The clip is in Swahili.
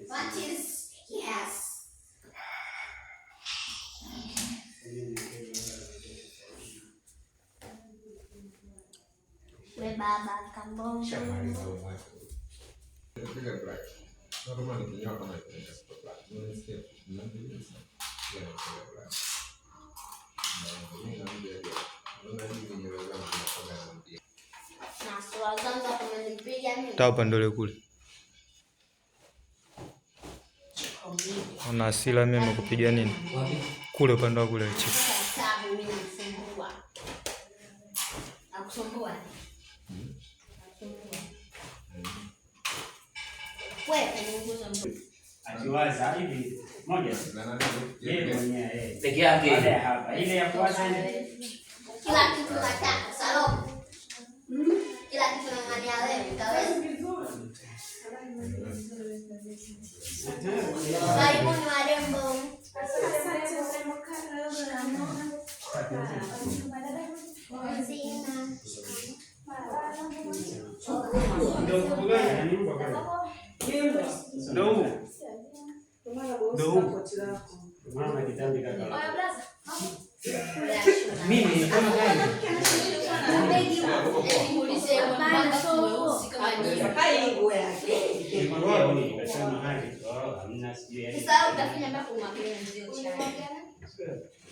What is yes? We baba kambongo. Tahu pandole kule. Ana hasira mimi nimekupiga nini? Kule upande wa kule chini. Nakusumbua. Wewe punguza mtu. Akiwaza hivi moja. Yeye mwenyewe peke yake. Baada ya hapa ile ya kwanza ile kila kitu nataka salon. Kila kitu nangania wewe utaweza. Karibuni warembo. mama kitambi kaka. Mimi kama gani? Sasa utafanya mpaka umwaglie nzio chai.